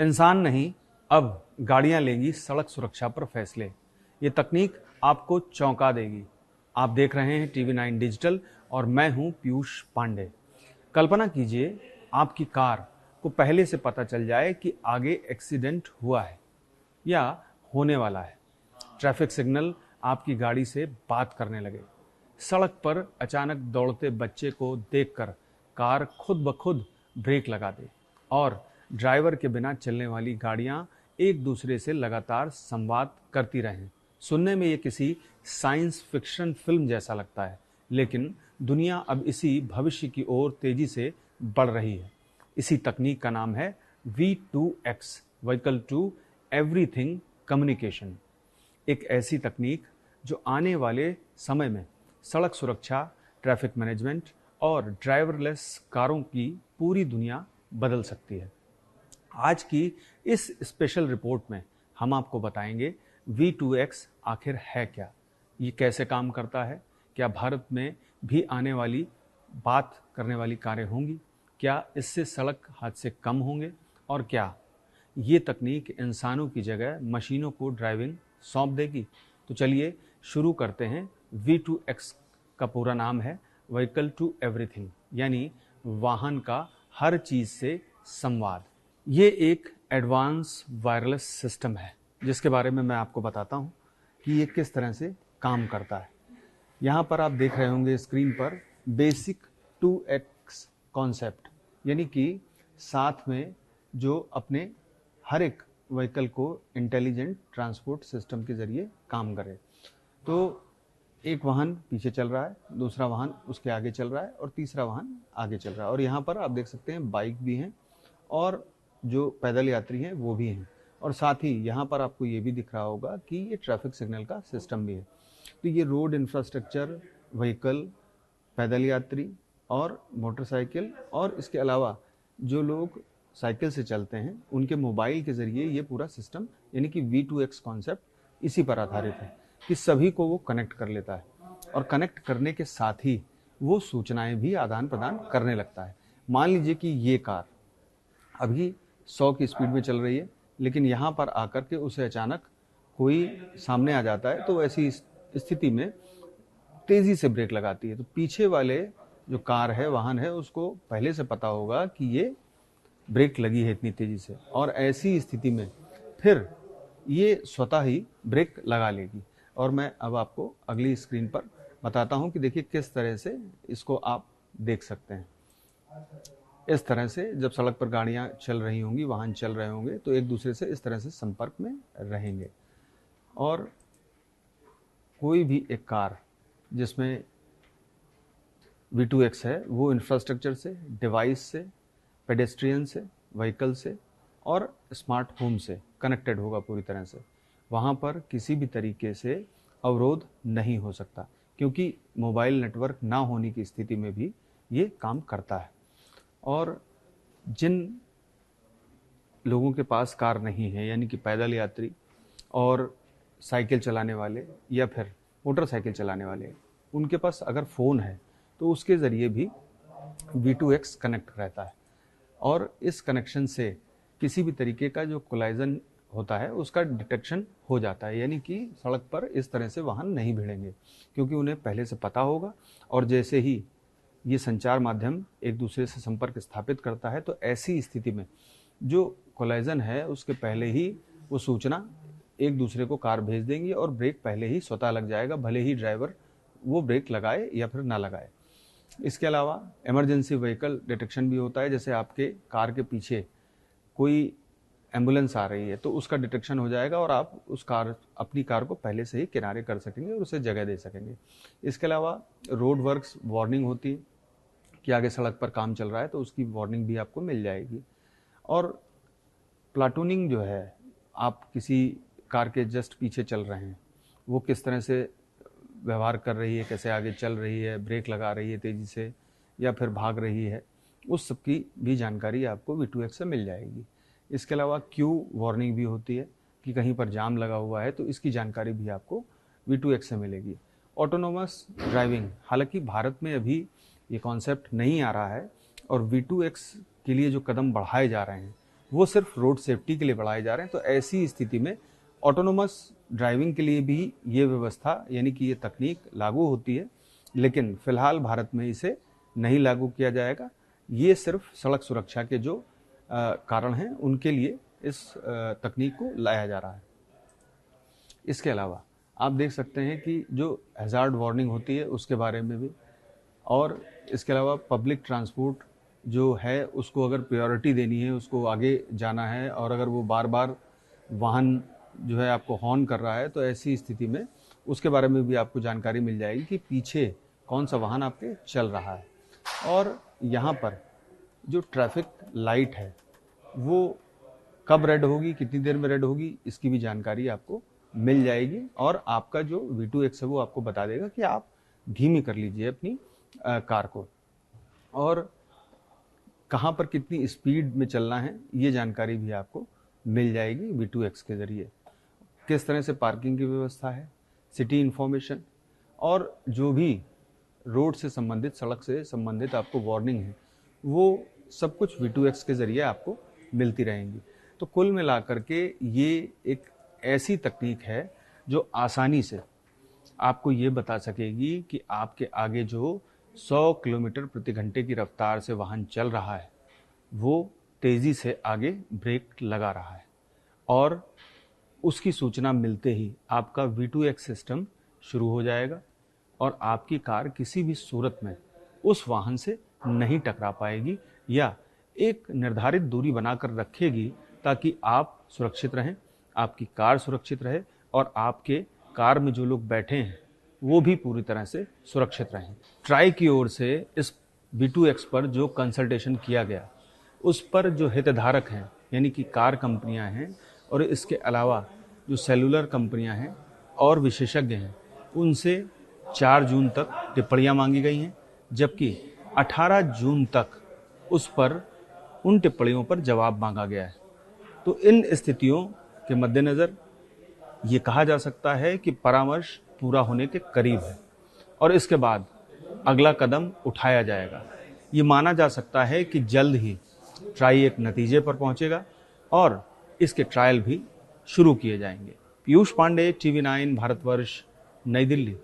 इंसान नहीं, अब गाड़ियां लेंगी सड़क सुरक्षा पर फैसले। ये तकनीक आपको चौंका देगी। आप देख रहे हैं TV9 डिजिटल और मैं हूं पीयूष पांडे। कल्पना कीजिए आपकी कार को पहले से पता चल जाए कि आगे एक्सीडेंट हुआ है या होने वाला है। ट्रैफिक सिग्नल आपकी गाड़ी से बात करने लगे। सड़क पर अचानक दौड़ते बच्चे को देखकर कार खुद ब खुद ब्रेक लगा दे और ड्राइवर के बिना चलने वाली गाड़ियां एक दूसरे से लगातार संवाद करती रहें। सुनने में ये किसी साइंस फिक्शन फिल्म जैसा लगता है, लेकिन दुनिया अब इसी भविष्य की ओर तेजी से बढ़ रही है। इसी तकनीक का नाम है V2X, vehicle to everything communication. एक ऐसी तकनीक जो आने वाले समय में सड़क सुरक्षा, ट्रैफिक मैनेजमेंट और ड्राइवरलेस कारों की पूरी दुनिया बदल सकती है। आज की इस स्पेशल रिपोर्ट में हम आपको बताएंगे V2X आखिर है क्या, ये कैसे काम करता है, क्या भारत में भी आने वाली बात करने वाली कारें होंगी, क्या इससे सड़क हादसे कम होंगे और क्या ये तकनीक इंसानों की जगह मशीनों को ड्राइविंग सौंप देगी। तो चलिए शुरू करते हैं। V2X का पूरा नाम है व्हीकल टू एवरीथिंग, यानी वाहन का हर चीज से संवाद। ये एक एडवांस वायरलेस सिस्टम है जिसके बारे में मैं आपको बताता हूँ कि ये किस तरह से काम करता है। यहाँ पर आप देख रहे होंगे स्क्रीन पर बेसिक 2X कॉन्सेप्ट, यानी कि साथ में जो अपने हर एक व्हीकल को इंटेलिजेंट ट्रांसपोर्ट सिस्टम के जरिए काम करे। तो एक वाहन पीछे चल रहा है, दूसरा वाहन उसके आगे चल रहा है और तीसरा वाहन आगे चल रहा है। और यहाँ पर आप देख सकते हैं बाइक भी हैं और जो पैदल यात्री हैं वो भी हैं। और साथ ही यहाँ पर आपको ये भी दिख रहा होगा कि ये ट्रैफिक सिग्नल का सिस्टम भी है। तो ये रोड इंफ्रास्ट्रक्चर, व्हीकल, पैदल यात्री और मोटरसाइकिल और इसके अलावा जो लोग साइकिल से चलते हैं उनके मोबाइल के ज़रिए ये पूरा सिस्टम, यानी कि V2X कॉन्सेप्ट इसी पर आधारित है कि सभी को वो कनेक्ट कर लेता है और कनेक्ट करने के साथ ही वो सूचनाएं भी आदान प्रदान करने लगता है। मान लीजिए कि ये कार अभी 100 की स्पीड में चल रही है, लेकिन यहाँ पर आकर के उसे अचानक कोई सामने आ जाता है, तो ऐसी स्थिति में तेज़ी से ब्रेक लगाती है। तो पीछे वाले जो कार है, वाहन है, उसको पहले से पता होगा कि ये ब्रेक लगी है इतनी तेज़ी से, और ऐसी स्थिति में फिर ये स्वतः ही ब्रेक लगा लेगी। और मैं अब आपको अगली स्क्रीन पर बताता हूँ कि देखिए किस तरह से इसको आप देख सकते हैं। इस तरह से जब सड़क पर गाड़ियाँ चल रही होंगी, वाहन चल रहे होंगे, तो एक दूसरे से इस तरह से संपर्क में रहेंगे। और कोई भी एक कार जिसमें V2X है वो इंफ्रास्ट्रक्चर से, डिवाइस से, पेडेस्ट्रियन से, व्हीकल से और स्मार्ट होम से कनेक्टेड होगा पूरी तरह से। वहाँ पर किसी भी तरीके से अवरोध नहीं हो सकता, क्योंकि मोबाइल नेटवर्क ना होने की स्थिति में भी ये काम करता है। और जिन लोगों के पास कार नहीं है, यानी कि पैदल यात्री और साइकिल चलाने वाले या फिर मोटरसाइकिल चलाने वाले, उनके पास अगर फ़ोन है तो उसके ज़रिए भी V2X कनेक्ट रहता है। और इस कनेक्शन से किसी भी तरीके का जो कोलाइजन होता है उसका डिटेक्शन हो जाता है, यानी कि सड़क पर इस तरह से वाहन नहीं भिड़ेंगे, क्योंकि उन्हें पहले से पता होगा। और जैसे ही ये संचार माध्यम एक दूसरे से संपर्क स्थापित करता है, तो ऐसी स्थिति में जो कोलाइजन है उसके पहले ही वो सूचना एक दूसरे को कार भेज देंगी और ब्रेक पहले ही स्वतः लग जाएगा, भले ही ड्राइवर वो ब्रेक लगाए या फिर ना लगाए। इसके अलावा इमरजेंसी व्हीकल डिटेक्शन भी होता है। जैसे आपके कार के पीछे कोई एम्बुलेंस आ रही है तो उसका डिटेक्शन हो जाएगा और आप अपनी कार को पहले से ही किनारे कर सकेंगे और उसे जगह दे सकेंगे। इसके अलावा रोड वर्क्स वार्निंग होती है कि आगे सड़क पर काम चल रहा है, तो उसकी वार्निंग भी आपको मिल जाएगी। और प्लाटूनिंग जो है, आप किसी कार के जस्ट पीछे चल रहे हैं, वो किस तरह से व्यवहार कर रही है, कैसे आगे चल रही है, ब्रेक लगा रही है तेज़ी से या फिर भाग रही है, उस सब की भी जानकारी आपको V2X से मिल जाएगी। इसके अलावा क्यू वार्निंग भी होती है कि कहीं पर जाम लगा हुआ है, तो इसकी जानकारी भी आपको V2X से मिलेगी। ऑटोनोमस ड्राइविंग, हालांकि भारत में अभी ये कॉन्सेप्ट नहीं आ रहा है और V2X के लिए जो कदम बढ़ाए जा रहे हैं वो सिर्फ रोड सेफ्टी के लिए बढ़ाए जा रहे हैं। तो ऐसी स्थिति में ऑटोनोमस ड्राइविंग के लिए भी ये व्यवस्था यानी कि ये तकनीक लागू होती है, लेकिन फिलहाल भारत में इसे नहीं लागू किया जाएगा। ये सिर्फ सड़क सुरक्षा के जो कारण हैं उनके लिए इस तकनीक को लाया जा रहा है। इसके अलावा आप देख सकते हैं कि जो हैजार्ड वार्निंग होती है उसके बारे में भी, और इसके अलावा पब्लिक ट्रांसपोर्ट जो है उसको अगर प्रायोरिटी देनी है, उसको आगे जाना है, और अगर वो बार बार वाहन जो है आपको हॉर्न कर रहा है, तो ऐसी स्थिति में उसके बारे में भी आपको जानकारी मिल जाएगी कि पीछे कौन सा वाहन आपके चल रहा है। और यहाँ पर जो ट्रैफिक लाइट है वो कब रेड होगी, कितनी देर में रेड होगी, इसकी भी जानकारी आपको मिल जाएगी। और आपका जो V2X है वो आपको बता देगा कि आप धीमी कर लीजिए अपनी कार को, और कहाँ पर कितनी स्पीड में चलना है ये जानकारी भी आपको मिल जाएगी V2X के ज़रिए। किस तरह से पार्किंग की व्यवस्था है, सिटी इन्फॉर्मेशन, और जो भी रोड से संबंधित, सड़क से संबंधित आपको वार्निंग है, वो सब कुछ V2X के ज़रिए आपको मिलती रहेंगी। तो कुल मिलाकर के ये एक ऐसी तकनीक है जो आसानी से आपको ये बता सकेगी कि आपके आगे जो 100 किलोमीटर प्रति घंटे की रफ्तार से वाहन चल रहा है वो तेज़ी से आगे ब्रेक लगा रहा है, और उसकी सूचना मिलते ही आपका V2X सिस्टम शुरू हो जाएगा और आपकी कार किसी भी सूरत में उस वाहन से नहीं टकरा पाएगी या एक निर्धारित दूरी बनाकर रखेगी, ताकि आप सुरक्षित रहें, आपकी कार सुरक्षित रहे और आपके कार में जो लोग बैठे हैं वो भी पूरी तरह से सुरक्षित रहें। ट्राई की ओर से इस V2X पर जो कंसल्टेशन किया गया उस पर जो हितधारक हैं यानी कि कार कंपनियां हैं, और इसके अलावा जो सेलुलर कंपनियां हैं और विशेषज्ञ हैं, उनसे 4 जून तक टिप्पणियां मांगी गई हैं, जबकि 18 जून तक उस पर उन टिप्पणियों पर जवाब मांगा गया है। तो इन स्थितियों के मद्देनज़र ये कहा जा सकता है कि परामर्श पूरा होने के करीब है और इसके बाद अगला कदम उठाया जाएगा। ये माना जा सकता है कि जल्द ही ट्राई एक नतीजे पर पहुंचेगा और इसके ट्रायल भी शुरू किए जाएंगे। पीयूष पांडे, TV9 भारतवर्ष, नई दिल्ली।